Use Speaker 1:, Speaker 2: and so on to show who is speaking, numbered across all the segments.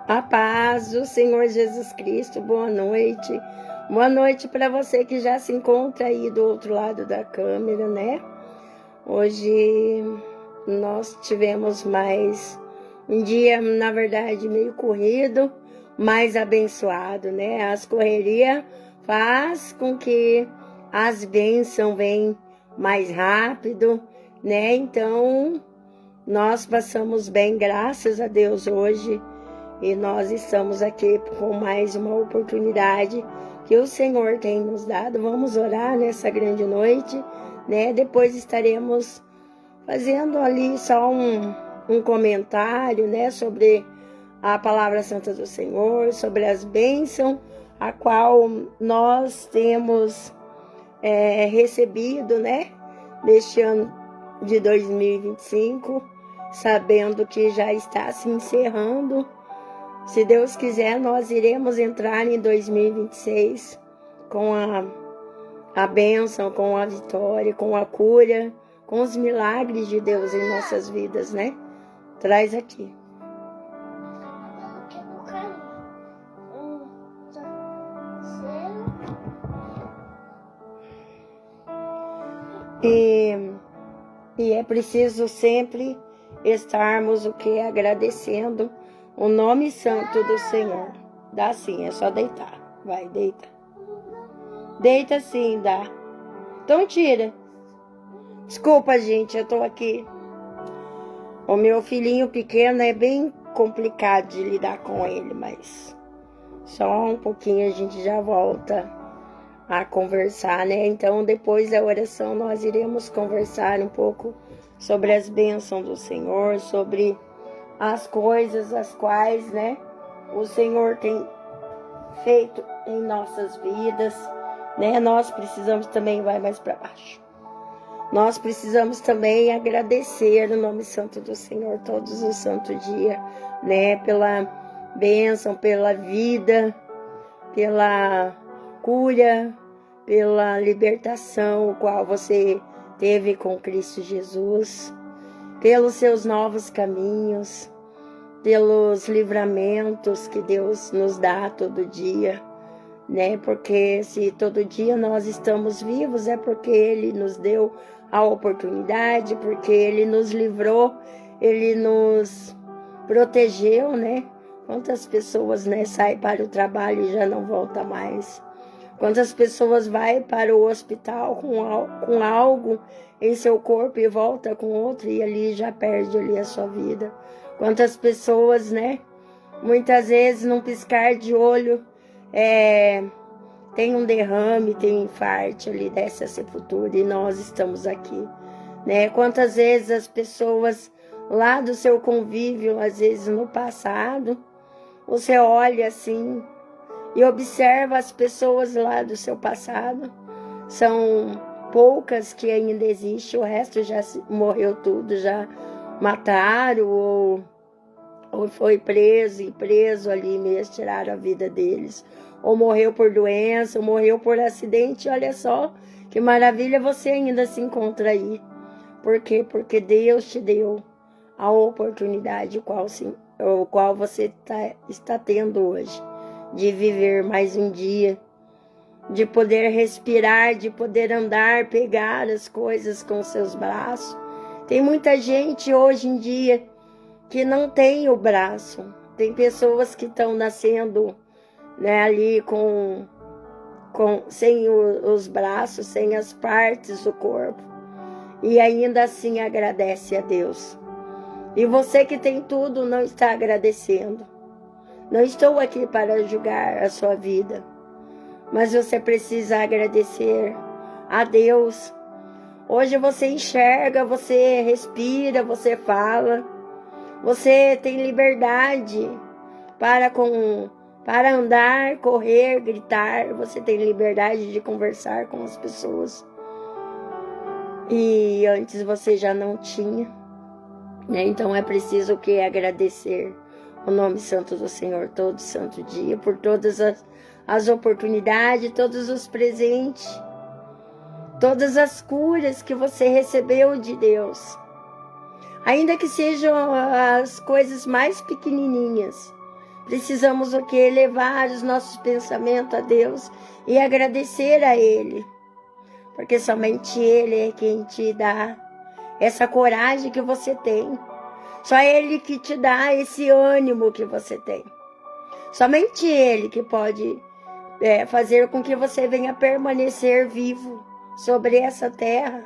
Speaker 1: A paz do Senhor Jesus Cristo, boa noite. Boa noite para você que já se encontra aí do outro lado da câmera, né? Hoje nós tivemos mais um dia, na verdade, meio corrido, mais abençoado, né? As correrias faz com que as bênçãos venham mais rápido, né? Então, nós passamos bem, graças a Deus, hoje. E nós estamos aqui com mais uma oportunidade que o Senhor tem nos dado. Vamos orar nessa grande noite, né? Depois estaremos fazendo ali só um comentário, né? Sobre a palavra santa do Senhor, sobre as bênçãos a qual nós temos recebido, né? Neste ano de 2025, sabendo que já está se encerrando. Se Deus quiser, nós iremos entrar em 2026 com a bênção, com a vitória, com a cura, com os milagres de Deus em nossas vidas, né? Traz aqui. E é preciso sempre estarmos agradecendo o nome santo do Senhor. Dá sim, é só deitar. Vai, deita. Deita sim, dá. Então tira. Desculpa, gente, eu tô aqui. O meu filhinho pequeno é bem complicado de lidar com ele, mas só um pouquinho a gente já volta a conversar, né? Então, depois da oração, nós iremos conversar um pouco sobre as bênçãos do Senhor, sobre as coisas as quais, né, o Senhor tem feito em nossas vidas, né? Nós precisamos também, vai mais para baixo. Nós precisamos também agradecer o nome santo do Senhor todos os santos dias, né? Pela bênção, pela vida, pela cura, pela libertação, o qual você teve com Cristo Jesus, pelos seus novos caminhos, pelos livramentos que Deus nos dá todo dia, né? Porque se todo dia nós estamos vivos é porque Ele nos deu a oportunidade, porque Ele nos livrou, Ele nos protegeu, né? Quantas pessoas, né, saem para o trabalho e já não voltam mais? Quantas pessoas vai para o hospital com algo em seu corpo e volta com outro e ali já perde ali a sua vida? Quantas pessoas, né? Muitas vezes num piscar de olho tem um derrame, tem um infarto ali dessa sepultura e nós estamos aqui, né? Quantas vezes as pessoas lá do seu convívio, às vezes no passado, você olha assim e observa as pessoas lá do seu passado, são poucas que ainda existem, o resto já morreu tudo, já mataram ou foi preso ali mesmo, tiraram a vida deles, ou morreu por doença, ou morreu por acidente. Olha só que maravilha, você ainda se encontra aí. Por quê? Porque Deus te deu a oportunidade o qual você está tendo hoje, de viver mais um dia, de poder respirar, de poder andar, pegar as coisas com seus braços. Tem muita gente hoje em dia que não tem o braço. Tem pessoas que estão nascendo, né, ali sem os braços, sem as partes do corpo. E ainda assim agradece a Deus. E você que tem tudo não está agradecendo. Não estou aqui para julgar a sua vida, mas você precisa agradecer a Deus. Hoje você enxerga, você respira, você fala, você tem liberdade para andar, correr, gritar, você tem liberdade de conversar com as pessoas. E antes você já não tinha, né? Então é preciso agradecer o nome santo do Senhor todo santo dia, por todas as oportunidades, todos os presentes, todas as curas que você recebeu de Deus. Ainda que sejam as coisas mais pequenininhas, precisamos o quê? Levar os nossos pensamentos a Deus e agradecer a Ele. Porque somente Ele é quem te dá essa coragem que você tem. Só Ele que te dá esse ânimo que você tem. Somente Ele que pode fazer com que você venha permanecer vivo sobre essa terra.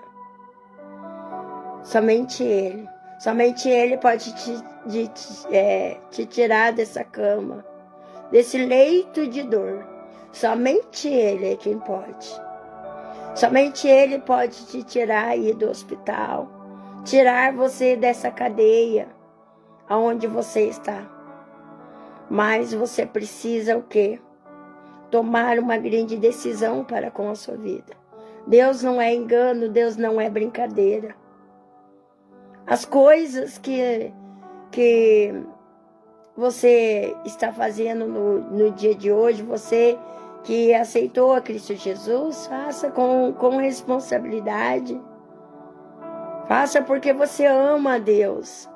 Speaker 1: Somente Ele. Somente Ele pode te tirar dessa cama, desse leito de dor. Somente Ele é quem pode. Somente Ele pode te tirar aí do hospital, tirar você dessa cadeia aonde você está. Mas você precisa o quê? Tomar uma grande decisão para com a sua vida. Deus não é engano, Deus não é brincadeira. As coisas que você está fazendo no dia de hoje, você que aceitou a Cristo Jesus, faça com responsabilidade. Faça porque você ama a Deus.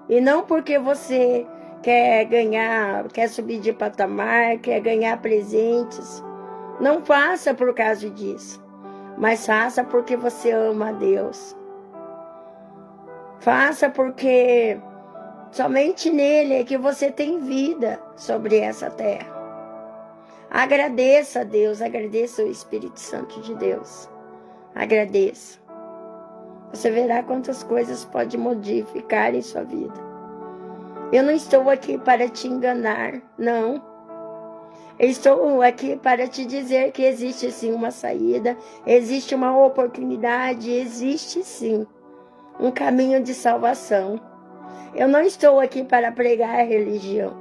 Speaker 1: E não porque você quer subir de patamar, quer ganhar presentes. Não faça por causa disso. Mas faça porque você ama a Deus. Faça porque somente nele é que você tem vida sobre essa terra. Agradeça a Deus, agradeça o Espírito Santo de Deus. Agradeça. Você verá quantas coisas pode modificar em sua vida. Eu não estou aqui para te enganar, não. Eu estou aqui para te dizer que existe sim uma saída, existe uma oportunidade, existe sim um caminho de salvação. Eu não estou aqui para pregar religião.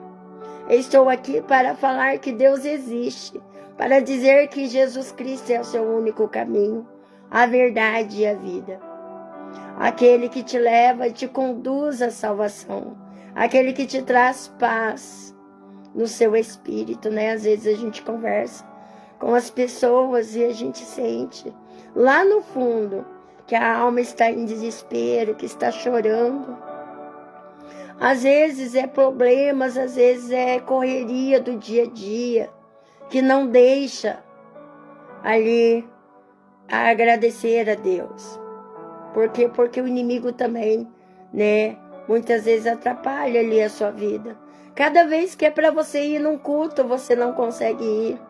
Speaker 1: Eu estou aqui para falar que Deus existe, para dizer que Jesus Cristo é o seu único caminho, a verdade e a vida. Aquele que te leva e te conduz à salvação. Aquele que te traz paz no seu espírito, né? Às vezes a gente conversa com as pessoas e a gente sente lá no fundo que a alma está em desespero, que está chorando. Às vezes é problemas, às vezes é correria do dia a dia, que não deixa ali a agradecer a Deus. Por quê? Porque o inimigo também, né, muitas vezes atrapalha ali a sua vida. Cada vez que é para você ir num culto, você não consegue ir.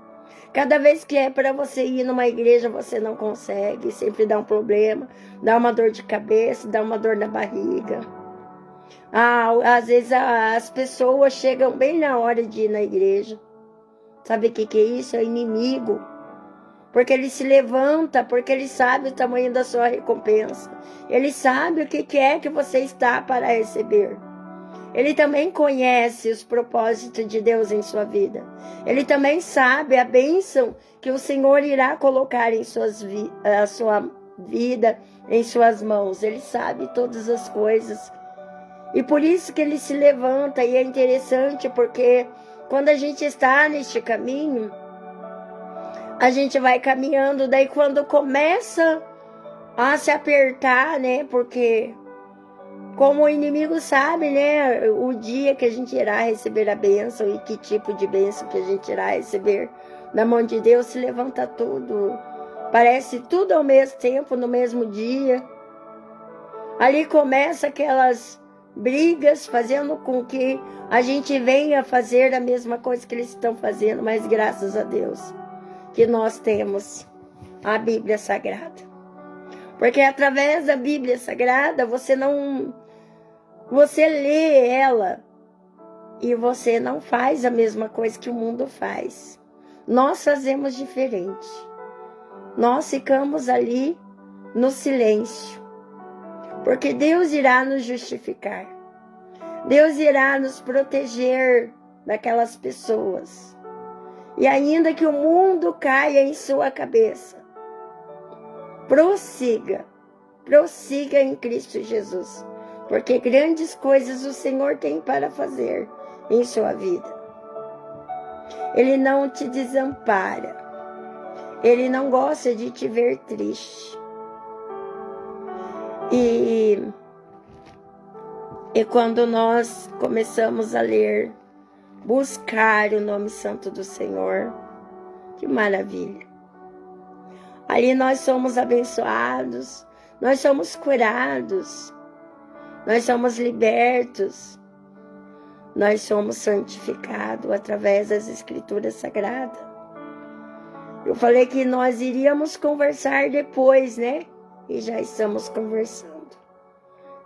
Speaker 1: Cada vez que é para você ir numa igreja, você não consegue. Sempre dá um problema, dá uma dor de cabeça, dá uma dor na barriga. Às vezes as pessoas chegam bem na hora de ir na igreja. Sabe o que é isso? É o inimigo. Porque ele se levanta, porque ele sabe o tamanho da sua recompensa. Ele sabe o que é que você está para receber. Ele também conhece os propósitos de Deus em sua vida. Ele também sabe a bênção que o Senhor irá colocar em a sua vida, em suas mãos. Ele sabe todas as coisas. E por isso que ele se levanta. E é interessante porque quando a gente está neste caminho, a gente vai caminhando. Daí quando começa a se apertar, né? Porque como o inimigo sabe, né, o dia que a gente irá receber a bênção e que tipo de bênção que a gente irá receber da mão de Deus, se levanta tudo. Parece tudo ao mesmo tempo, no mesmo dia. Ali começa aquelas brigas, fazendo com que a gente venha fazer a mesma coisa que eles estão fazendo, mas graças a Deus que nós temos a Bíblia Sagrada. Porque através da Bíblia Sagrada, você lê ela e você não faz a mesma coisa que o mundo faz. Nós fazemos diferente. Nós ficamos ali no silêncio. Porque Deus irá nos justificar. Deus irá nos proteger daquelas pessoas. E ainda que o mundo caia em sua cabeça, prossiga em Cristo Jesus. Porque grandes coisas o Senhor tem para fazer em sua vida. Ele não te desampara. Ele não gosta de te ver triste. E E quando nós começamos a ler, buscar o nome santo do Senhor, que maravilha. Ali nós somos abençoados, nós somos curados, nós somos libertos, nós somos santificados através das Escrituras Sagradas. Eu falei que nós iríamos conversar depois, né? E já estamos conversando.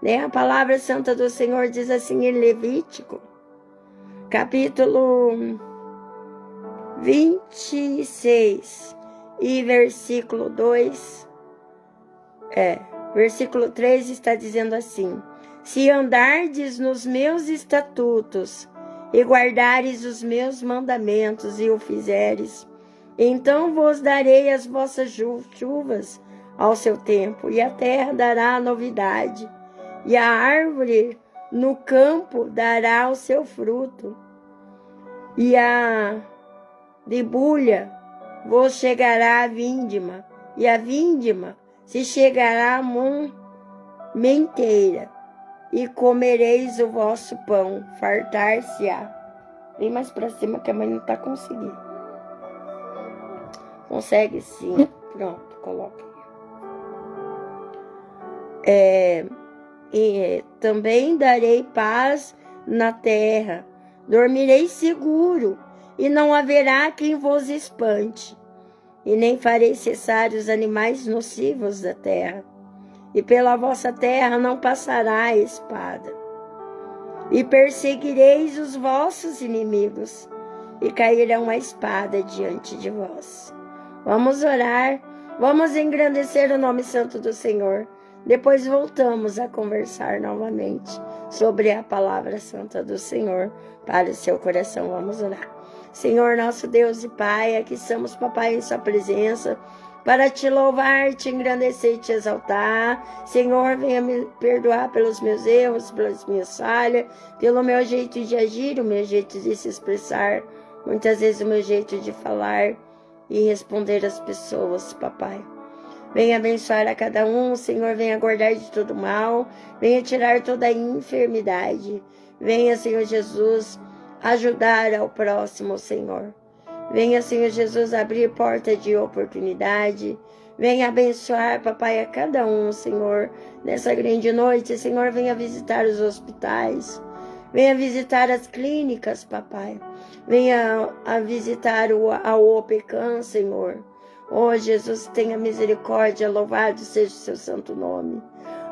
Speaker 1: Né? A palavra santa do Senhor diz assim em Levítico, capítulo 26 e versículo 2, versículo 3 está dizendo assim: se andardes nos meus estatutos e guardares os meus mandamentos e o fizeres, então vos darei as vossas chuvas ao seu tempo, e a terra dará novidade, e a árvore no campo dará o seu fruto, e a debulha vos chegará a vindima, e a vindima se chegará a menteira, e comereis o vosso pão, fartar-se-á. Vem mais para cima que a mãe não está conseguindo. Consegue sim. Pronto, coloca aí. E também darei paz na terra, dormirei seguro, e não haverá quem vos espante, e nem farei cessar os animais nocivos da terra, e pela vossa terra não passará a espada, e perseguireis os vossos inimigos, e cairão a espada diante de vós. Vamos orar, vamos engrandecer o nome santo do Senhor. Depois voltamos a conversar novamente sobre a palavra santa do Senhor para o seu coração. Vamos orar. Senhor, nosso Deus e Pai, aqui estamos, papai, em sua presença, para te louvar, te engrandecer e te exaltar. Senhor, venha me perdoar pelos meus erros, pelas minhas falhas, pelo meu jeito de agir, o meu jeito de se expressar, muitas vezes o meu jeito de falar e responder às pessoas, papai. Venha abençoar a cada um, Senhor, venha guardar de todo mal, venha tirar toda a enfermidade. Venha, Senhor Jesus, ajudar ao próximo, Senhor. Venha, Senhor Jesus, abrir porta de oportunidade. Venha abençoar, papai, a cada um, Senhor, nessa grande noite. Senhor, venha visitar os hospitais. Venha visitar as clínicas, papai. Venha a visitar a OPECAM, Senhor. Oh, Jesus, tenha misericórdia, louvado seja o seu santo nome.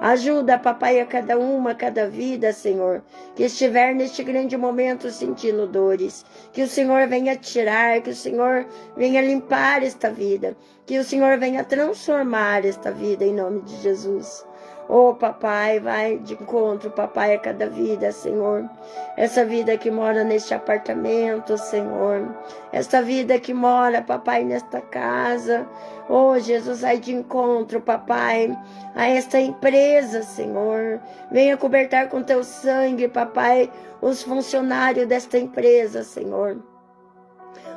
Speaker 1: Ajuda, papai, a cada uma, a cada vida, Senhor, que estiver neste grande momento sentindo dores. Que o Senhor venha tirar, que o Senhor venha limpar esta vida. Que o Senhor venha transformar esta vida em nome de Jesus. Oh, papai, vai de encontro, papai, a cada vida, Senhor. Essa vida que mora neste apartamento, Senhor. Esta vida que mora, papai, nesta casa. Oh, Jesus, vai de encontro, papai, a esta empresa, Senhor. Venha cobertar com teu sangue, papai, os funcionários desta empresa, Senhor.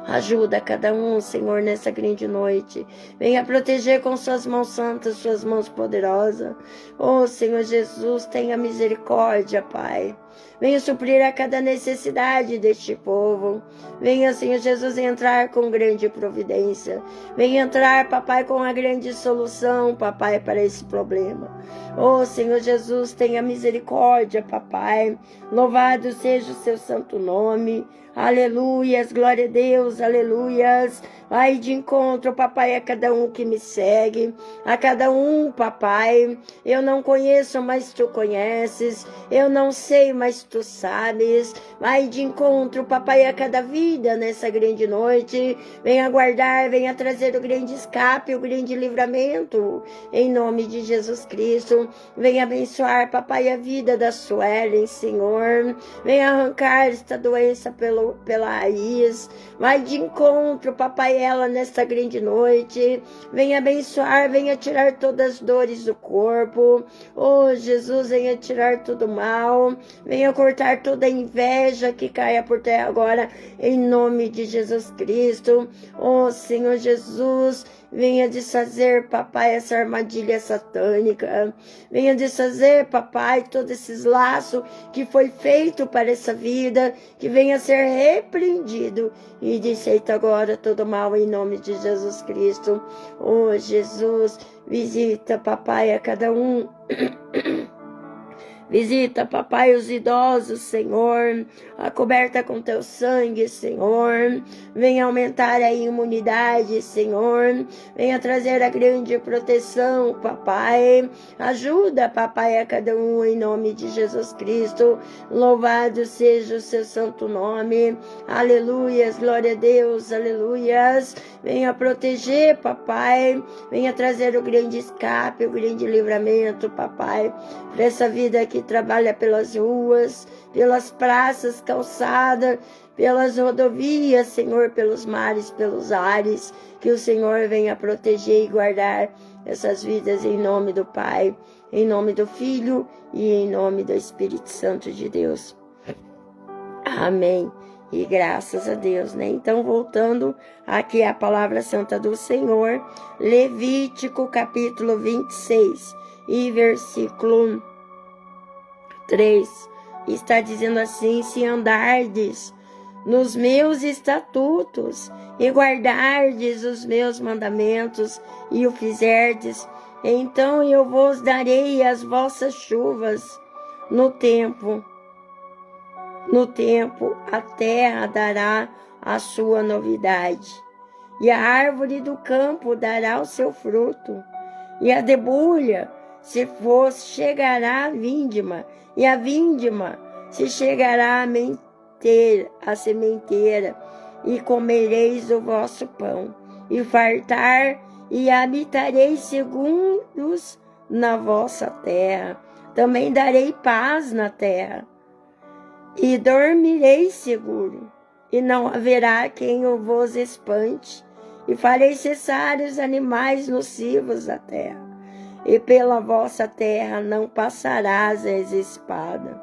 Speaker 1: Ajuda cada um, Senhor, nessa grande noite. Venha proteger com suas mãos santas, suas mãos poderosas. Oh, Senhor Jesus, tenha misericórdia, Pai. Venha suprir a cada necessidade deste povo. Venha, Senhor Jesus, entrar com grande providência. Venha entrar, papai, com a grande solução, papai, para esse problema. Oh, Senhor Jesus, tenha misericórdia, papai. Louvado seja o seu santo nome. Aleluias, glória a Deus, aleluias. Vai de encontro, papai, a cada um que me segue, a cada um, papai. Eu não conheço, mas tu conheces. Eu não sei, mas tu sabes. Vai de encontro, papai, a cada vida nessa grande noite. Venha guardar, venha trazer o grande escape, o grande livramento, em nome de Jesus Cristo. Venha abençoar, papai, a vida da Suelen, Senhor. Venha arrancar esta doença pela raiz. Vai de encontro, papai, ela nesta grande noite. Venha abençoar, venha tirar todas as dores do corpo. Oh, Jesus, venha tirar todo o mal. Venha cortar toda a inveja que caia por terra agora, em nome de Jesus Cristo. Oh, Senhor Jesus, venha desfazer, papai, essa armadilha satânica, venha desfazer, papai, todos esses laços que foi feito para essa vida, que venha ser repreendido e desfeito agora todo mal em nome de Jesus Cristo. Oh, Jesus, visita, papai, a cada um. Visita, papai, os idosos, Senhor, coberta com teu sangue, Senhor. Venha aumentar a imunidade, Senhor. Venha trazer a grande proteção, papai. Ajuda, papai, a cada um em nome de Jesus Cristo. Louvado seja o seu santo nome. Aleluias, glória a Deus, aleluias. Venha proteger, papai. Venha trazer o grande escape, o grande livramento, papai, para essa vida que trabalha pelas ruas, pelas praças, calçadas, pelas rodovias, Senhor, pelos mares, pelos ares, que o Senhor venha proteger e guardar essas vidas em nome do Pai, em nome do Filho e em nome do Espírito Santo de Deus. Amém. E graças a Deus, né? Então, voltando aqui à palavra santa do Senhor, Levítico capítulo 26 e versículo 3, está dizendo assim: se andardes nos meus estatutos e guardardes os meus mandamentos e o fizerdes, então eu vos darei as vossas chuvas no tempo. No tempo a terra dará a sua novidade, e a árvore do campo dará o seu fruto, e a debulha se vos chegará a vindima, e a vindima se chegará a sementeira, e comereis o vosso pão, e fartar, e habitareis seguros na vossa terra. Também darei paz na terra, e dormireis seguro, e não haverá quem o vos espante, e farei cessar os animais nocivos da terra. E pela vossa terra não passarás a espada,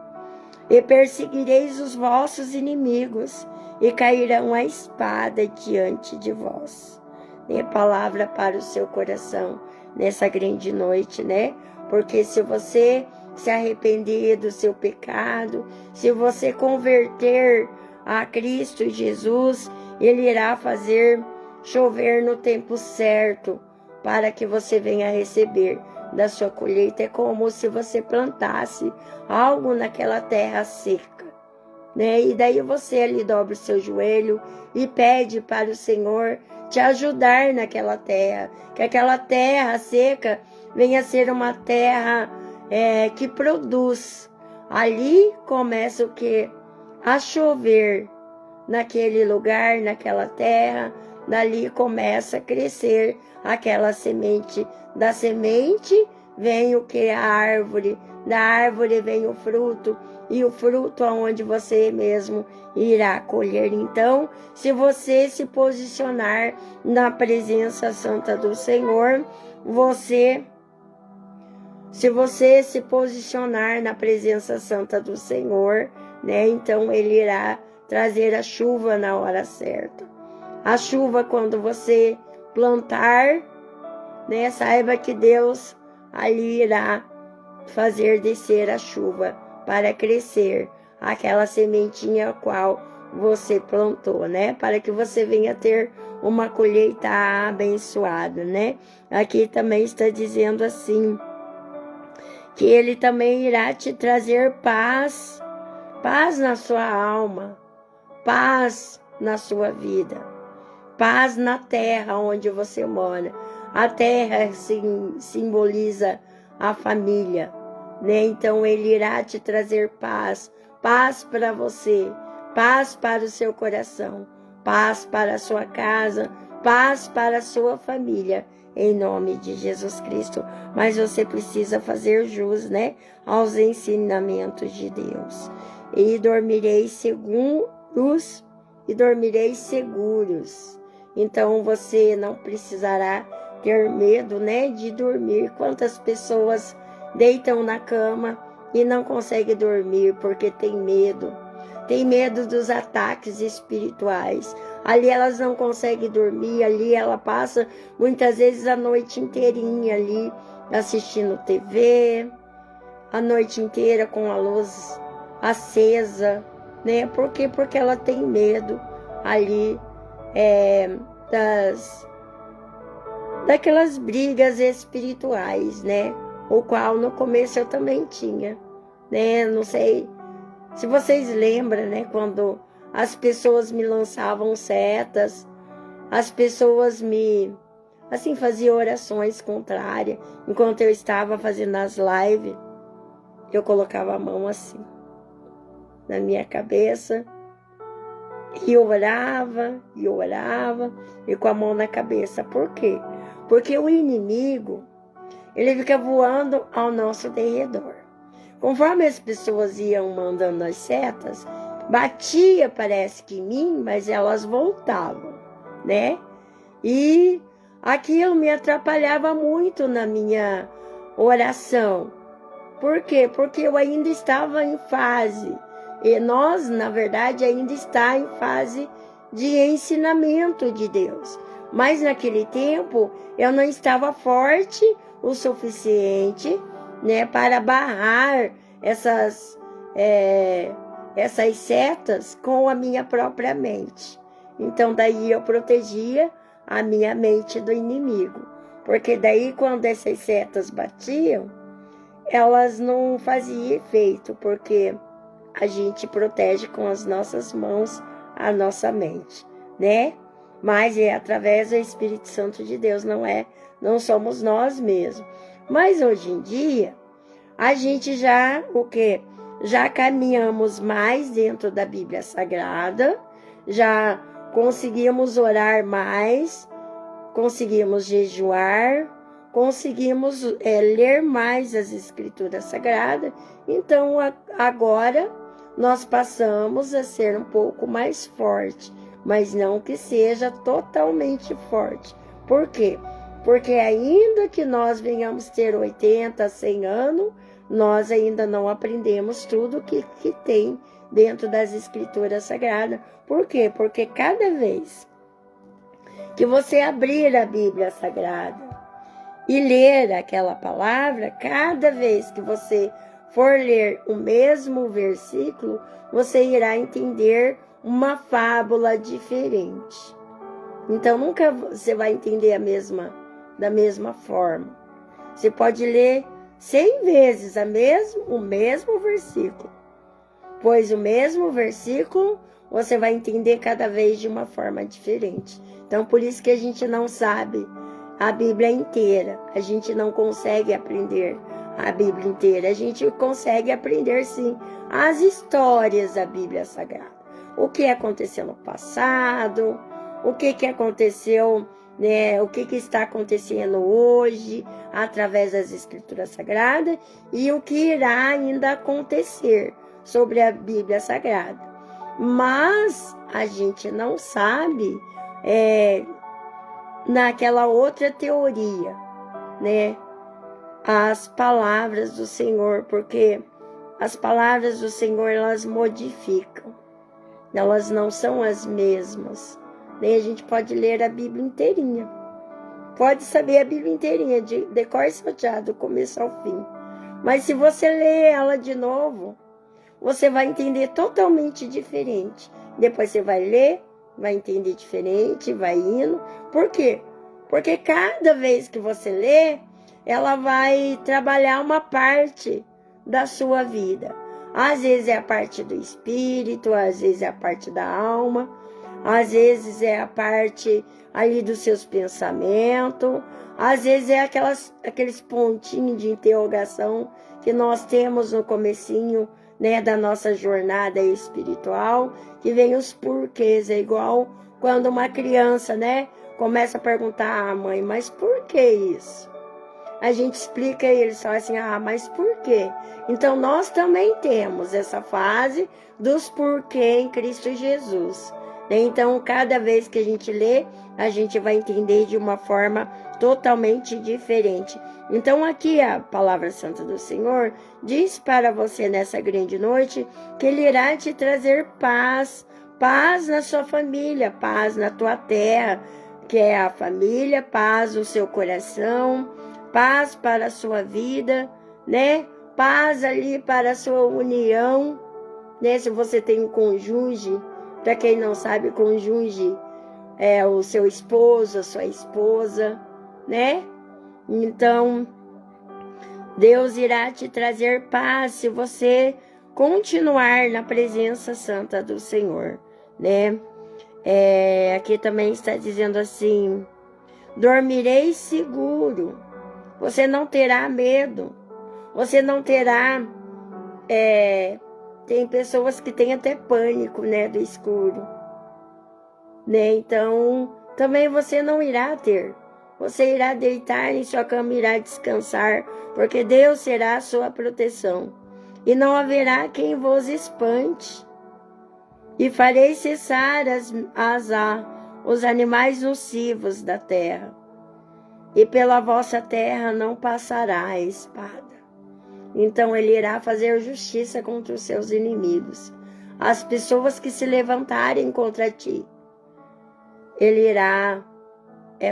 Speaker 1: e perseguireis os vossos inimigos, e cairão a espada diante de vós. É palavra para o seu coração nessa grande noite, né? Porque se você se arrepender do seu pecado, se você converter a Cristo Jesus, Ele irá fazer chover no tempo certo, para que você venha receber da sua colheita. É como se você plantasse algo naquela terra seca, né? E daí você ali dobra o seu joelho e pede para o Senhor te ajudar naquela terra, que aquela terra seca venha a ser uma terra que produz. Ali começa o quê? A chover naquele lugar, naquela terra. Dali começa a crescer aquela semente. Da semente vem o que? A árvore. Da árvore vem o fruto. E o fruto aonde você mesmo irá colher. Então, se você se posicionar na presença santa do Senhor, se você se posicionar na presença santa do Senhor, né? Então Ele irá trazer a chuva na hora certa. A chuva quando você plantar, né? Saiba que Deus ali irá fazer descer a chuva para crescer aquela sementinha a qual você plantou, né? Para que você venha ter uma colheita abençoada, né? Aqui também está dizendo assim, que Ele também irá te trazer paz, paz na sua alma, paz na sua vida, paz na terra onde você mora. A terra simboliza a família, né? Então Ele irá te trazer paz, paz para você, paz para o seu coração, paz para a sua casa, paz para a sua família, em nome de Jesus Cristo. Mas você precisa fazer jus, né, aos ensinamentos de Deus. E dormireis seguros, Então você não precisará ter medo, né, de dormir. Quantas pessoas deitam na cama e não conseguem dormir porque tem medo. Tem medo dos ataques espirituais. Ali elas não conseguem dormir, ali ela passa muitas vezes a noite inteirinha ali assistindo TV, a noite inteira com a luz acesa, né? Por quê? Porque ela tem medo ali daquelas brigas espirituais, né? O qual no começo eu também tinha, né? Não sei se vocês lembram, né? Quando as pessoas me lançavam setas, as pessoas faziam orações contrárias. Enquanto eu estava fazendo as lives, eu colocava a mão assim na minha cabeça e orava, e com a mão na cabeça. Por quê? Porque o inimigo, ele fica voando ao nosso derredor. Conforme as pessoas iam mandando as setas, batia, parece que em mim, mas elas voltavam, né? E aquilo me atrapalhava muito na minha oração. Por quê? Porque eu ainda estava em fase, e nós, na verdade, ainda está em fase de ensinamento de Deus. Mas naquele tempo, eu não estava forte o suficiente, né, para barrar essas setas com a minha própria mente. Então, daí eu protegia a minha mente do inimigo. Porque daí, quando essas setas batiam, elas não faziam efeito, porque a gente protege com as nossas mãos a nossa mente, né? Mas é através do Espírito Santo de Deus, não somos nós mesmos. Mas hoje em dia, a gente já caminhamos mais dentro da Bíblia Sagrada, já conseguimos orar mais, conseguimos jejuar, conseguimos ler mais as Escrituras Sagradas. Então, agora, nós passamos a ser um pouco mais forte, mas não que seja totalmente forte. Por quê? Porque ainda que nós venhamos ter 80, 100 anos, nós ainda não aprendemos tudo que tem dentro das Escrituras Sagradas. Por quê? Porque cada vez que você abrir a Bíblia Sagrada e ler aquela palavra, cada vez que você for ler o mesmo versículo, você irá entender uma fábula diferente. Então, nunca você vai entender da mesma forma. Você pode ler 100 vezes o mesmo versículo, pois o mesmo versículo você vai entender cada vez de uma forma diferente. Então, por isso que a gente não sabe a Bíblia inteira. A gente não consegue aprender a Bíblia inteira. A gente consegue aprender, sim, as histórias da Bíblia Sagrada. O que aconteceu no passado, o que aconteceu, né? O que está acontecendo hoje através das Escrituras Sagradas e o que irá ainda acontecer sobre a Bíblia Sagrada. Mas a gente não sabe naquela outra teoria, né? As palavras do Senhor, porque as palavras do Senhor, elas modificam. Elas não são as mesmas. Nem a gente pode ler a Bíblia inteirinha. Pode saber a Bíblia inteirinha, de cor e salteado, do começo ao fim. Mas se você ler ela de novo, você vai entender totalmente diferente. Depois você vai ler, vai entender diferente, vai indo. Por quê? Porque cada vez que você lê, ela vai trabalhar uma parte da sua vida. Às vezes é a parte do espírito, às vezes é a parte da alma, às vezes é a parte ali dos seus pensamentos, às vezes é aqueles pontinhos de interrogação que nós temos no comecinho, né, da nossa jornada espiritual, que vem os porquês. É igual quando uma criança, né, começa a perguntar à mãe, mas por que isso? A gente explica e eles falam assim, mas por quê? Então nós também temos essa fase dos porquê em Cristo Jesus. Então cada vez que a gente lê, a gente vai entender de uma forma totalmente diferente. Então aqui a palavra santa do Senhor diz para você nessa grande noite que Ele irá te trazer paz Paz na sua família, paz na tua terra, que é a família, paz no seu coração, paz para a sua vida, né? Paz ali para a sua união, né? Se você tem um cônjuge, para quem não sabe, cônjuge é o seu esposo, a sua esposa, né? Então, Deus irá te trazer paz se você continuar na presença santa do Senhor, né? Aqui também está dizendo assim: dormirei seguro, você não terá medo, você não terá... tem pessoas que têm até pânico, né, do escuro, né? Então, também você não irá ter. Você irá deitar em sua cama e irá descansar, porque Deus será a sua proteção. E não haverá quem vos espante. E farei cessar os animais nocivos da terra. E pela vossa terra não passará a espada. Então ele irá fazer justiça contra os seus inimigos. As pessoas que se levantarem contra ti, ele irá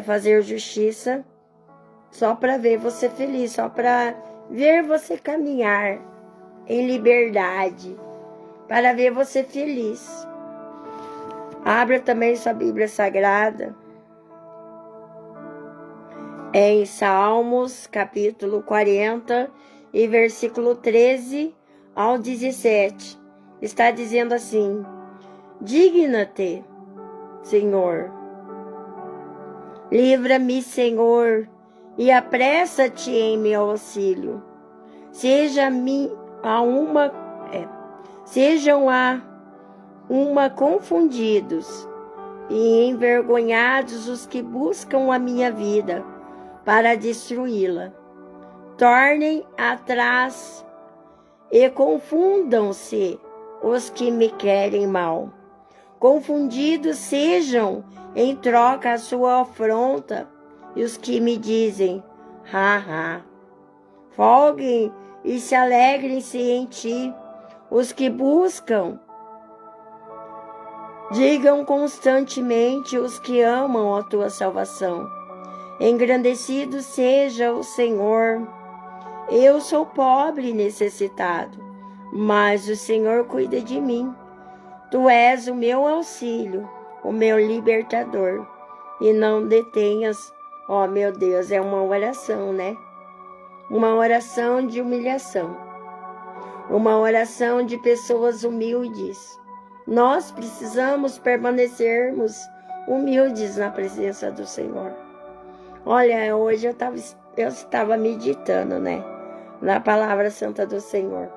Speaker 1: fazer justiça só para ver você feliz, só para ver você caminhar em liberdade, para ver você feliz. Abra também sua Bíblia Sagrada em Salmos, capítulo 40, e versículo 13 ao 17. Está dizendo assim: digna-te, Senhor. Livra-me, Senhor, e apressa-te em meu auxílio. Sejam a uma confundidos e envergonhados os que buscam a minha vida para destruí-la. Tornem atrás e confundam-se os que me querem mal. Confundidos sejam em troca a sua afronta, e os que me dizem, ha. Folguem e se alegrem-se em ti, os que buscam. Digam constantemente os que amam a tua salvação. Engrandecido seja o Senhor. Eu sou pobre e necessitado, mas o Senhor cuida de mim. Tu és o meu auxílio, o meu libertador, e não detenhas, ó meu Deus, é uma oração, né? Uma oração de humilhação, uma oração de pessoas humildes. Nós precisamos permanecermos humildes na presença do Senhor. Olha, hoje eu estava meditando, né, na palavra santa do Senhor.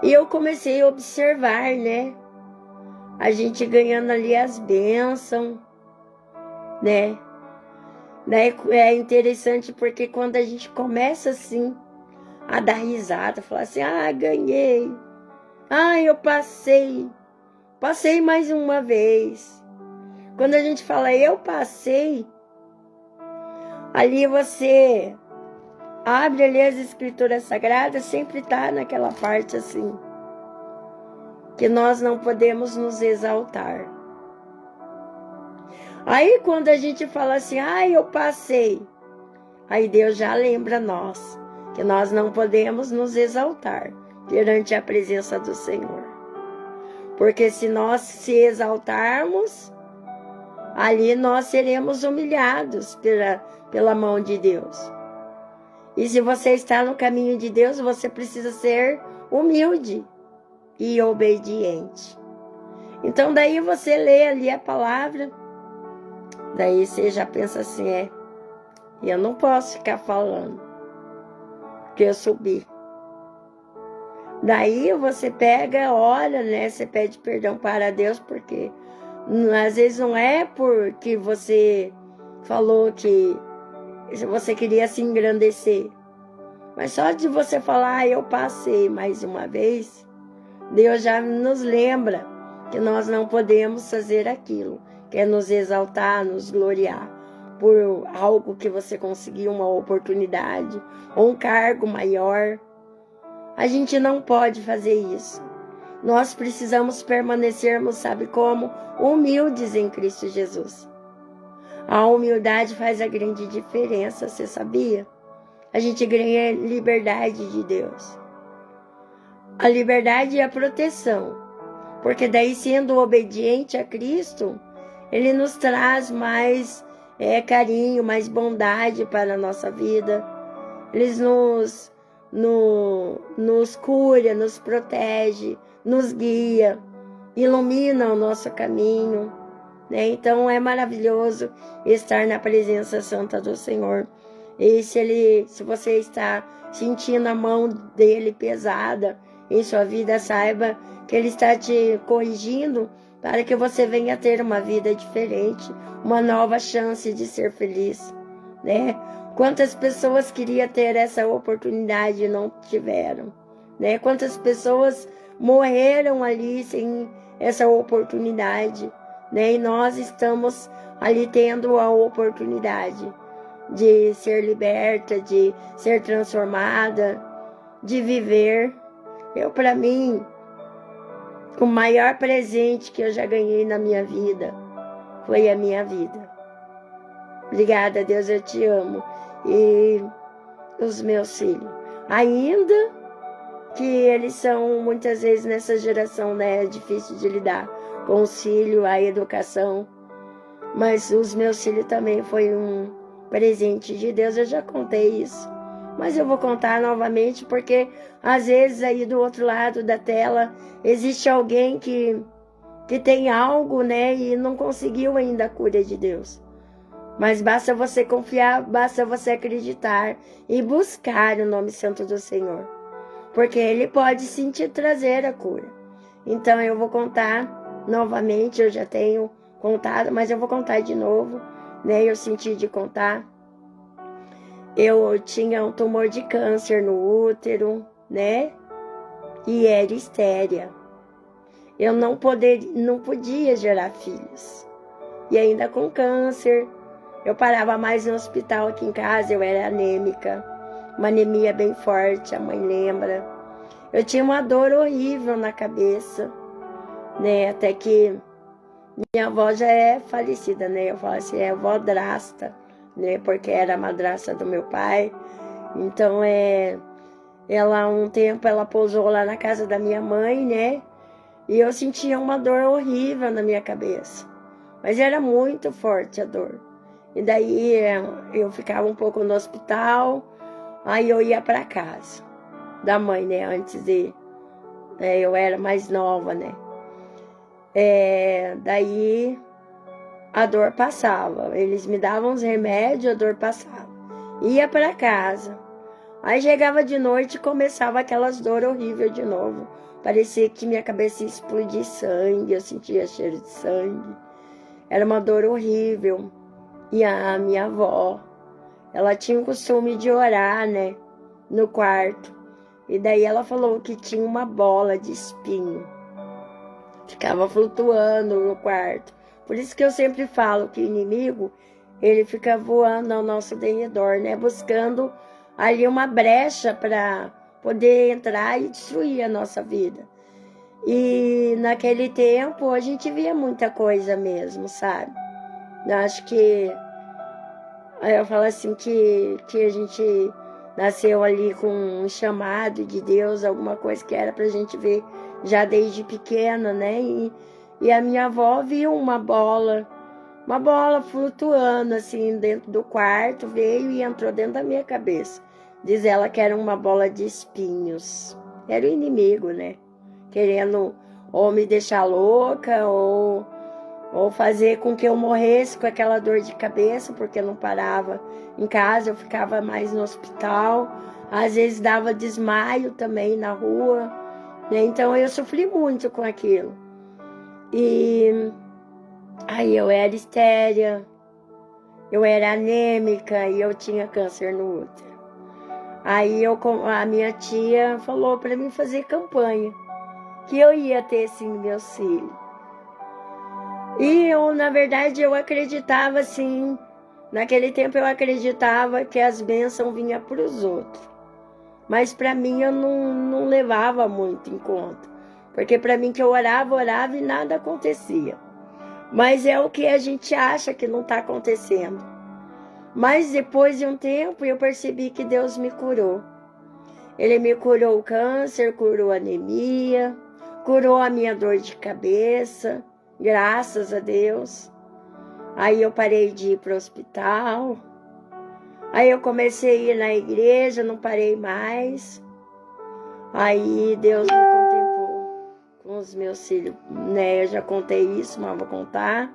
Speaker 1: E eu comecei a observar, né, a gente ganhando ali as bênçãos, né? É interessante porque quando a gente começa assim a dar risada, falar assim, ganhei, eu passei mais uma vez. Quando a gente fala eu passei, ali você abre ali as escrituras sagradas, sempre está naquela parte assim, que nós não podemos nos exaltar. Aí quando a gente fala assim, eu passei, aí Deus já lembra nós, que nós não podemos nos exaltar perante a presença do Senhor. Porque se nós se exaltarmos, ali nós seremos humilhados pela mão de Deus. E se você está no caminho de Deus, você precisa ser humilde e obediente. Então daí você lê ali a palavra, daí você já pensa assim, eu não posso ficar falando, porque eu subi. Daí você pega, ora, né, você pede perdão para Deus, porque às vezes não é porque você falou que você queria se engrandecer, mas só de você falar, eu passei mais uma vez, Deus já nos lembra que nós não podemos fazer aquilo, que é nos exaltar, nos gloriar por algo que você conseguiu, uma oportunidade ou um cargo maior. A gente não pode fazer isso. Nós precisamos permanecermos, sabe como? Humildes em Cristo Jesus. A humildade faz a grande diferença, você sabia? A gente ganha liberdade de Deus. A liberdade e a proteção. Porque daí, sendo obediente a Cristo, Ele nos traz mais carinho, mais bondade para a nossa vida. Ele nos cura, nos protege, nos guia, ilumina o nosso caminho, né? Então é maravilhoso estar na presença santa do Senhor. E se você está sentindo a mão dele pesada em sua vida, saiba que ele está te corrigindo para que você venha ter uma vida diferente, uma nova chance de ser feliz, né? Quantas pessoas queriam ter essa oportunidade e não tiveram, né? Quantas pessoas morreram ali sem essa oportunidade, né? E nós estamos ali tendo a oportunidade de ser liberta, de ser transformada, de viver. Para mim, o maior presente que eu já ganhei na minha vida foi a minha vida. Obrigada, Deus, eu te amo. E os meus filhos, ainda que eles são muitas vezes nessa geração, né, difícil de lidar com os filhos, a educação, mas os meus filhos também foi um presente de Deus. Eu já contei isso, mas eu vou contar novamente, porque às vezes aí do outro lado da tela existe alguém que tem algo, né, e não conseguiu ainda a cura de Deus. Mas basta você confiar, basta você acreditar e buscar o nome santo do Senhor, porque Ele pode sim te trazer a cura. Então eu vou contar novamente, eu já tenho contado, mas eu vou contar de novo, né? Eu senti de contar. Eu tinha um tumor de câncer no útero, né? E era estéria. Eu não podia gerar filhos. E ainda com câncer. Eu parava mais no hospital. Aqui em casa eu era anêmica, uma anemia bem forte, a mãe lembra. Eu tinha uma dor horrível na cabeça, né? Até que minha avó já é falecida, né? Eu falo assim, é vodrasta, né? Porque era a madrasta do meu pai. Então ela um tempo ela pousou lá na casa da minha mãe, né? E eu sentia uma dor horrível na minha cabeça, mas era muito forte a dor. E daí eu ficava um pouco no hospital, aí eu ia para casa da mãe, né? Antes de... eu era mais nova, né? Daí a dor passava. Eles me davam os remédios, a dor passava. Ia para casa. Aí chegava de noite e começava aquelas dores horríveis de novo. Parecia que minha cabeça ia explodir sangue, eu sentia cheiro de sangue. Era uma dor horrível. E a minha avó, ela tinha o costume de orar, né, no quarto. E daí ela falou que tinha uma bola de espinho. Ficava flutuando no quarto. Por isso que eu sempre falo que o inimigo, ele fica voando ao nosso derredor, né, buscando ali uma brecha para poder entrar e destruir a nossa vida. E naquele tempo a gente via muita coisa mesmo, sabe? Eu acho que eu falo assim que a gente nasceu ali com um chamado de Deus, alguma coisa que era pra gente ver já desde pequena, né? E a minha avó viu uma bola flutuando assim dentro do quarto, veio e entrou dentro da minha cabeça. Diz ela que era uma bola de espinhos. Era o inimigo, né? Querendo ou me deixar louca ou fazer com que eu morresse com aquela dor de cabeça, porque eu não parava em casa, eu ficava mais no hospital. Às vezes dava desmaio também na rua, né? Então eu sofri muito com aquilo. E aí eu era estéria, eu era anêmica e eu tinha câncer no útero. Aí a minha tia falou para mim fazer campanha, que eu ia ter sim meus filhos. E eu, na verdade, eu acreditava assim, naquele tempo eu acreditava que as bênçãos vinham para os outros. Mas para mim eu não levava muito em conta. Porque para mim que eu orava e nada acontecia. Mas é o que a gente acha que não está acontecendo. Mas depois de um tempo eu percebi que Deus me curou. Ele me curou o câncer, curou a anemia, curou a minha dor de cabeça, graças a Deus. Aí eu parei de ir para o hospital. Aí eu comecei a ir na igreja, não parei mais. Aí Deus me contemplou com os meus filhos, né? Eu já contei isso, mas vou contar.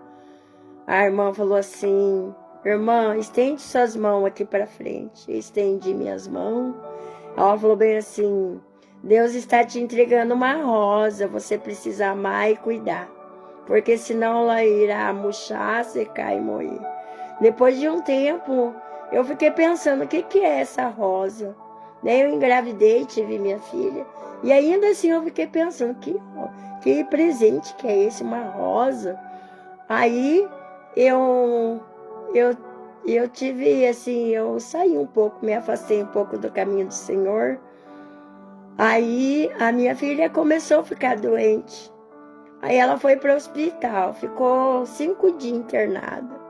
Speaker 1: A irmã falou assim: irmã, estende suas mãos aqui para frente. Eu estendi minhas mãos. Ela falou bem assim: Deus está te entregando uma rosa, você precisa amar e cuidar, porque senão ela irá murchar, secar e morrer. Depois de um tempo, eu fiquei pensando: o que é essa rosa? Daí eu engravidei, tive minha filha, e ainda assim eu fiquei pensando: que presente que é esse, uma rosa? Aí eu tive assim, eu saí um pouco, me afastei um pouco do caminho do Senhor. Aí a minha filha começou a ficar doente. Aí ela foi para o hospital, ficou 5 dias internada.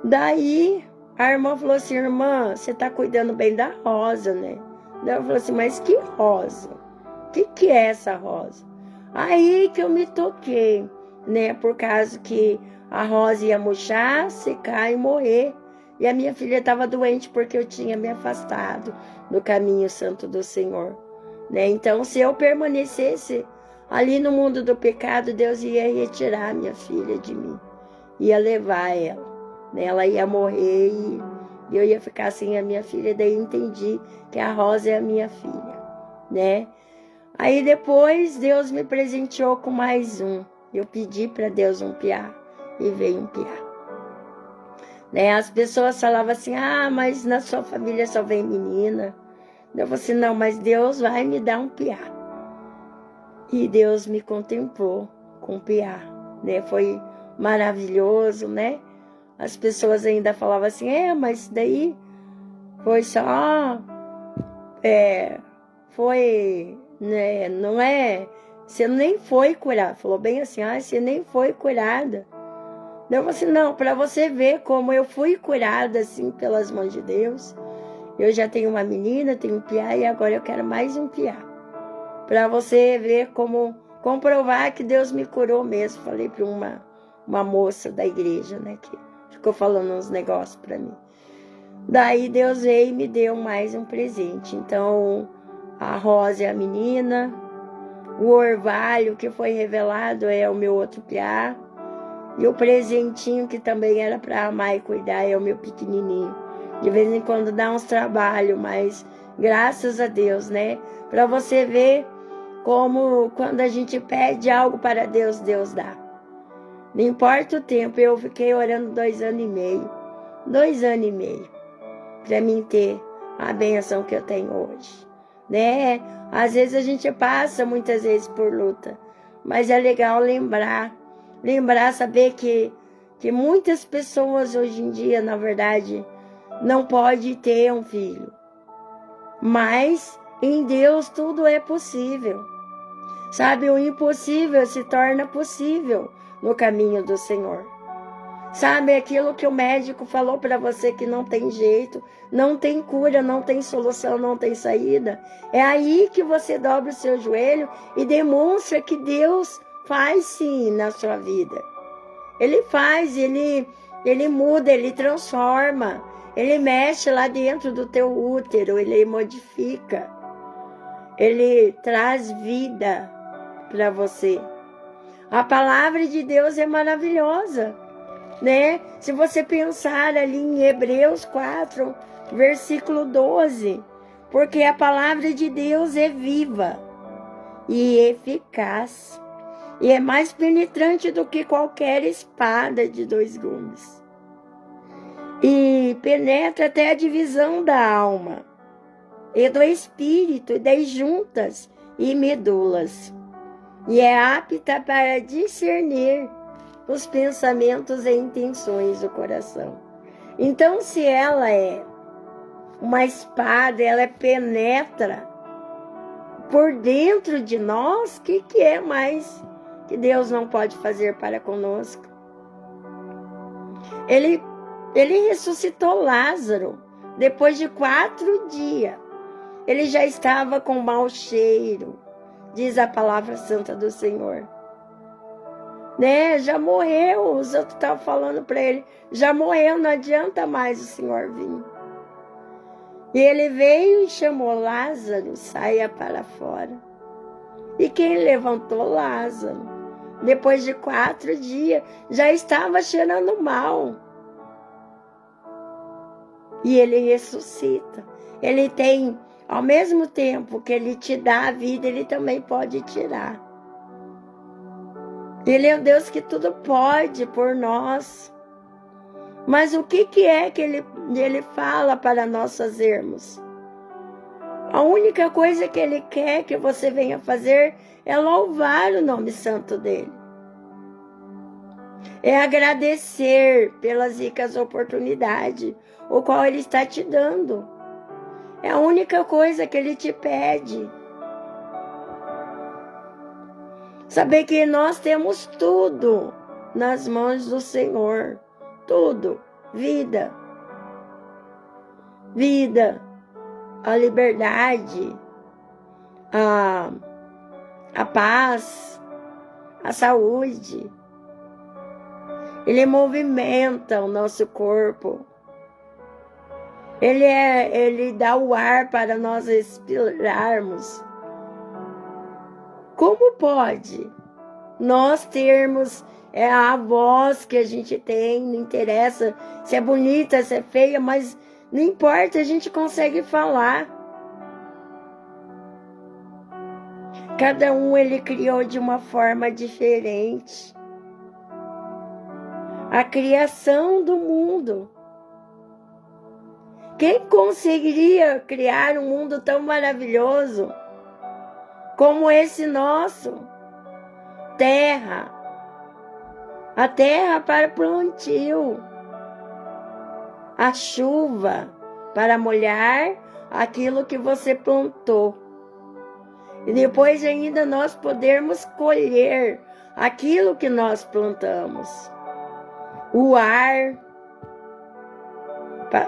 Speaker 1: Daí a irmã falou assim: irmã, você tá cuidando bem da rosa, né? Daí eu falei assim: mas que rosa? O que é essa rosa? Aí que eu me toquei, né? Por causa que a rosa ia murchar, secar e morrer. E a minha filha estava doente porque eu tinha me afastado do caminho santo do Senhor, né? Então, se eu permanecesse ali no mundo do pecado, Deus ia retirar a minha filha de mim, ia levar ela, né? Ela ia morrer e eu ia ficar sem a minha filha. Daí eu entendi que a Rosa é a minha filha, né? Aí depois Deus me presenteou com mais um. Eu pedi para Deus um piá e veio um piá, né? As pessoas falavam assim: ah, mas na sua família só vem menina. Eu falei assim: não, mas Deus vai me dar um piá. E Deus me contemplou com um piá, né? Foi maravilhoso, né? As pessoas ainda falavam assim: mas daí foi só, foi, né? Não é, você nem foi curada. Falou bem assim: você nem foi curada. Eu falei assim: não, para você ver como eu fui curada assim pelas mãos de Deus. Eu já tenho uma menina, tenho um piá e agora eu quero mais um piá. Para você ver como comprovar que Deus me curou mesmo. Falei para uma moça da igreja, né, que ficou falando uns negócios para mim. Daí Deus veio e me deu mais um presente. Então, a Rosa é a menina, o orvalho que foi revelado é o meu outro piá, e o presentinho que também era para amar e cuidar é o meu pequenininho. De vez em quando dá uns trabalhos, mas graças a Deus, né? Para você ver como quando a gente pede algo para Deus, Deus dá. Não importa o tempo, eu fiquei orando 2 anos e meio. 2 anos e meio. Para mim ter a benção que eu tenho hoje, né? Às vezes a gente passa muitas vezes por luta, mas é legal lembrar, saber que muitas pessoas hoje em dia, na verdade, não pode ter um filho, mas em Deus tudo é possível. Sabe, o impossível se torna possível no caminho do Senhor. Sabe, aquilo que o médico falou para você que não tem jeito, não tem cura, não tem solução, não tem saída. É aí que você dobra o seu joelho e demonstra que Deus faz sim na sua vida. Ele faz, ele muda, ele transforma, ele mexe lá dentro do teu útero, ele modifica, ele traz vida para você. A palavra de Deus é maravilhosa, né? Se você pensar ali em Hebreus 4, versículo 12, porque a palavra de Deus é viva e eficaz, e é mais penetrante do que qualquer espada de 2 gumes, e penetra até a divisão da alma e do espírito, e das juntas e medulas, e é apta para discernir os pensamentos e intenções do coração. Então, se ela é uma espada, ela penetra por dentro de nós, o que é mais que Deus não pode fazer para conosco? Ele ressuscitou Lázaro depois de 4 dias. Ele já estava com mau cheiro, diz a palavra santa do Senhor. Né? Já morreu, os outros estavam falando para ele, já morreu, não adianta mais o Senhor vir. E ele veio e chamou Lázaro, saia para fora. E quem levantou Lázaro, depois de 4 dias, já estava cheirando mal. E ele ressuscita. Ele tem, ao mesmo tempo que ele te dá a vida, ele também pode tirar. Ele é um Deus que tudo pode por nós. Mas o que é que ele fala para nós fazermos? A única coisa que ele quer que você venha fazer é louvar o nome santo dele. É agradecer pelas ricas oportunidades, o qual ele está te dando. É a única coisa que ele te pede. Saber que nós temos tudo nas mãos do Senhor. Tudo. Vida, a liberdade, a paz, a saúde. Ele movimenta o nosso corpo. Ele dá o ar para nós respirarmos. Como pode nós termos a voz que a gente tem, não interessa se é bonita, se é feia, mas não importa, a gente consegue falar. Cada um ele criou de uma forma diferente. A criação do mundo. Quem conseguiria criar um mundo tão maravilhoso como esse nosso? Terra. A terra para plantio. A chuva para molhar aquilo que você plantou. E depois ainda nós podermos colher aquilo que nós plantamos. O ar,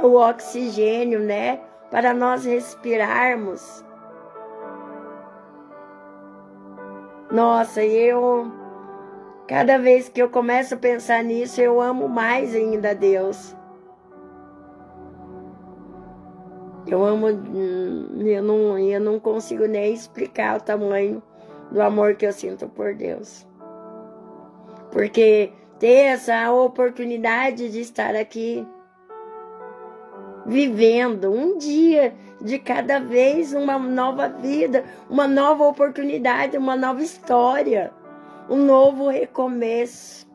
Speaker 1: o oxigênio, né? Para nós respirarmos. Nossa, cada vez que eu começo a pensar nisso, eu amo mais ainda a Deus. Eu não consigo nem explicar o tamanho do amor que eu sinto por Deus. Porque ter essa oportunidade de estar aqui, vivendo um dia de cada vez, uma nova vida, uma nova oportunidade, uma nova história, um novo recomeço.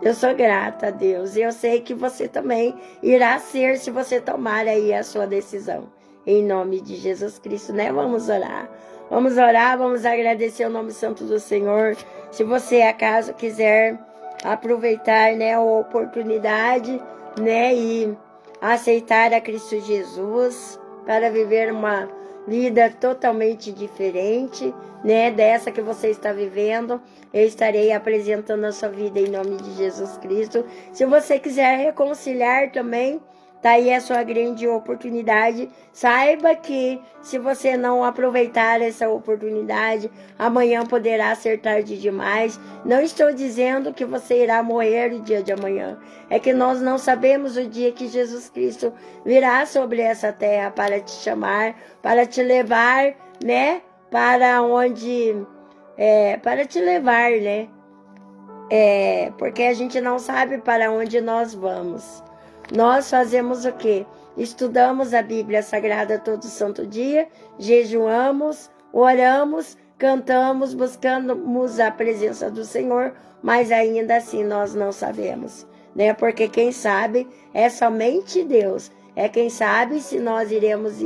Speaker 1: Eu sou grata a Deus e eu sei que você também irá ser se você tomar aí a sua decisão. Em nome de Jesus Cristo, né? Vamos orar. Vamos orar, vamos agradecer o nome santo do Senhor. Se você acaso quiser aproveitar, né, a oportunidade, né, e aceitar a Cristo Jesus para viver uma vida totalmente diferente, né, dessa que você está vivendo, eu estarei apresentando a sua vida em nome de Jesus Cristo. Se você quiser reconciliar também, tá aí a sua grande oportunidade. Saiba que se você não aproveitar essa oportunidade, amanhã poderá ser tarde demais. Não estou dizendo que você irá morrer no dia de amanhã. É que nós não sabemos o dia que Jesus Cristo virá sobre essa terra para te chamar, para te levar, né? Para onde... para te levar, né? Porque a gente não sabe para onde nós vamos. Nós fazemos o quê? Estudamos a Bíblia Sagrada todo santo dia, jejuamos, oramos, cantamos, buscamos a presença do Senhor, mas ainda assim nós não sabemos, né? Porque quem sabe é somente Deus. É quem sabe se nós iremos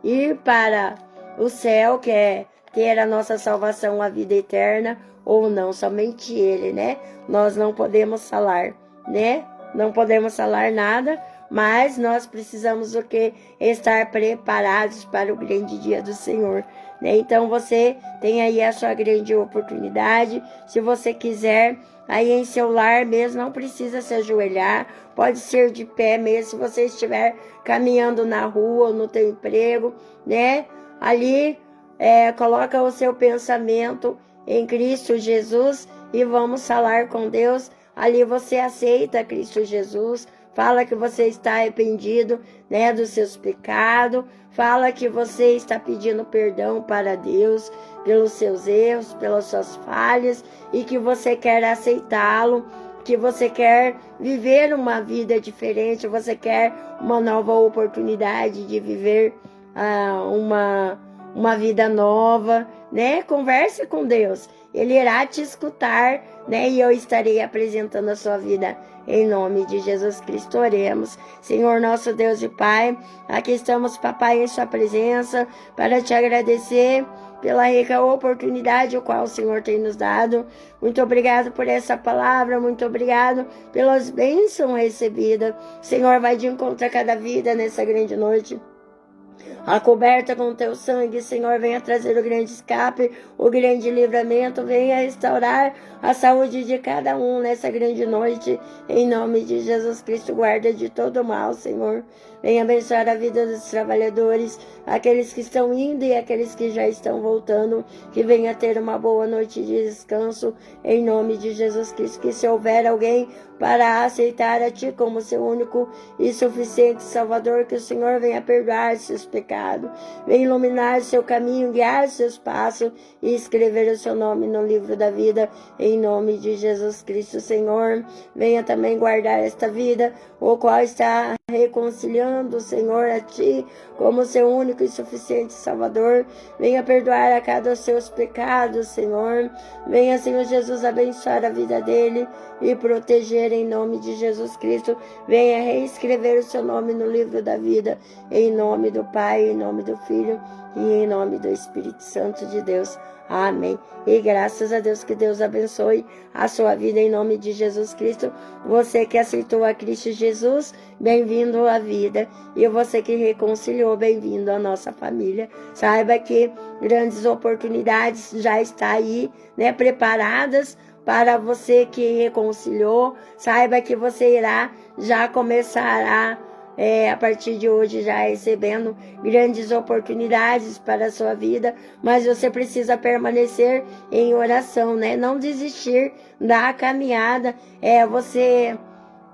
Speaker 1: ir para o céu, que é ter a nossa salvação, a vida eterna, ou não, somente Ele, né? Nós não podemos falar, né? Não podemos falar nada, mas nós precisamos o quê? Estar preparados para o grande dia do Senhor, né? Então você tem aí a sua grande oportunidade. Se você quiser, aí em seu lar mesmo, não precisa se ajoelhar, pode ser de pé mesmo, se você estiver caminhando na rua ou no teu emprego, né? Ali coloca o seu pensamento em Cristo Jesus e vamos falar com Deus. Ali você aceita Cristo Jesus, fala que você está arrependido, né, dos seus pecados, fala que você está pedindo perdão para Deus pelos seus erros, pelas suas falhas e que você quer aceitá-lo, que você quer viver uma vida diferente, você quer uma nova oportunidade de viver uma vida nova, né? Converse com Deus, Ele irá te escutar, né? E eu estarei apresentando a sua vida em nome de Jesus Cristo. Oremos. Senhor nosso Deus e Pai, aqui estamos, papai, em sua presença para te agradecer pela rica oportunidade o qual o Senhor tem nos dado. Muito obrigado por essa palavra, muito obrigado pelas bênçãos recebidas. Senhor, vai de encontro a cada vida nessa grande noite. A coberta com teu sangue, Senhor, venha trazer o grande escape, o grande livramento, venha restaurar a saúde de cada um nessa grande noite, em nome de Jesus Cristo, guarda de todo mal, Senhor. Venha abençoar a vida dos trabalhadores, aqueles que estão indo e aqueles que já estão voltando, que venha ter uma boa noite de descanso, em nome de Jesus Cristo, que se houver alguém para aceitar a Ti como seu único e suficiente Salvador, que o Senhor venha perdoar seus pecados, venha iluminar seu caminho, guiar seus passos e escrever o seu nome no livro da vida, em nome de Jesus Cristo, Senhor. Venha também guardar esta vida, o qual está reconciliando, Senhor, a Ti como seu único e suficiente Salvador. Venha perdoar a cada dos seus pecados, Senhor. Venha, Senhor Jesus, abençoar a vida dele e proteger em nome de Jesus Cristo. Venha reescrever o seu nome no livro da vida, em nome do Pai, em nome do Filho e em nome do Espírito Santo de Deus. Amém. E graças a Deus, que Deus abençoe a sua vida em nome de Jesus Cristo. Você que aceitou a Cristo Jesus, bem-vindo à vida. E você que reconciliou, bem-vindo à nossa família. Saiba que grandes oportunidades já estão aí, né, preparadas para você que reconciliou. Saiba que você irá já começar a partir de hoje já recebendo grandes oportunidades para a sua vida, mas você precisa permanecer em oração, né? Não desistir da caminhada, você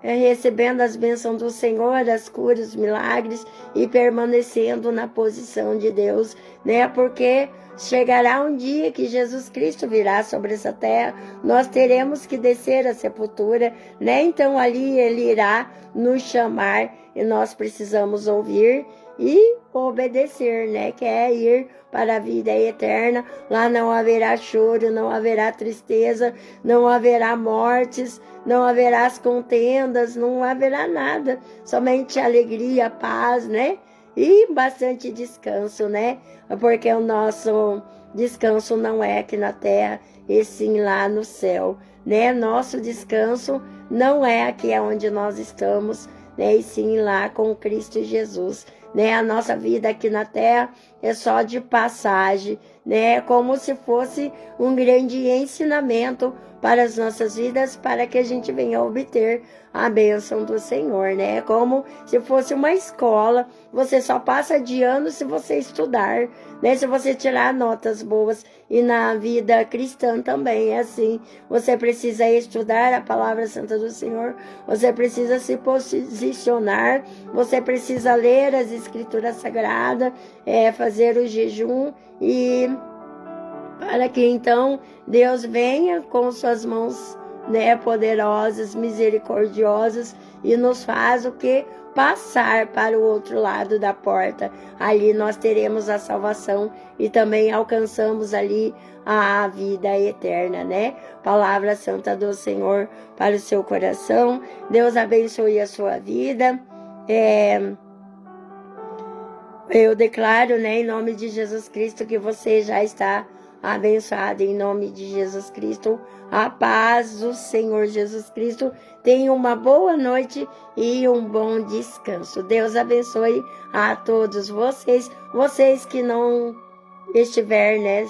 Speaker 1: recebendo as bênçãos do Senhor, as curas, os milagres e permanecendo na posição de Deus, né? Porque chegará um dia que Jesus Cristo virá sobre essa terra, nós teremos que descer à sepultura, né? Então ali Ele irá nos chamar e nós precisamos ouvir e obedecer, né? Que é ir para a vida eterna. Lá não haverá choro, não haverá tristeza, não haverá mortes, não haverá as contendas, não haverá nada, somente alegria, paz, né? E bastante descanso, né? Porque o nosso descanso não é aqui na terra, e sim lá no céu, né? Nosso descanso não é aqui onde nós estamos, né? E sim lá com Cristo Jesus, né? A nossa vida aqui na terra é só de passagem, né? Como se fosse um grande ensinamento para as nossas vidas, para que a gente venha obter a bênção do Senhor, né? É como se fosse uma escola, você só passa de ano se você estudar, né? Se você tirar notas boas. E na vida cristã também é assim, você precisa estudar a palavra santa do Senhor, você precisa se posicionar, você precisa ler as escrituras sagradas, fazer o jejum e para que então Deus venha com suas mãos, né, poderosas, misericordiosas e nos faz o que? Passar para o outro lado da porta. Ali nós teremos a salvação e também alcançamos ali a vida eterna, né? Palavra santa do Senhor para o seu coração. Deus abençoe a sua vida. Eu declaro, né, em nome de Jesus Cristo, que você já está abençoada em nome de Jesus Cristo. A paz do Senhor Jesus Cristo. Tenha uma boa noite e um bom descanso. Deus abençoe a todos vocês. Vocês que não estiver, né?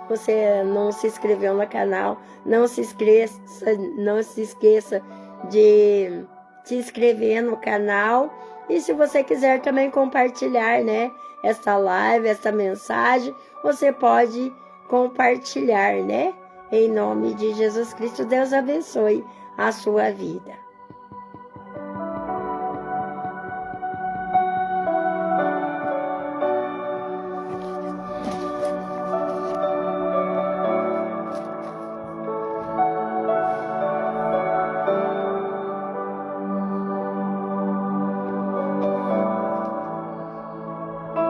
Speaker 1: Você não se inscreveu no canal, não se esqueça de se inscrever no canal. E se você quiser também compartilhar, né, esta live, esta mensagem, você pode compartilhar, né? Em nome de Jesus Cristo, Deus abençoe a sua vida.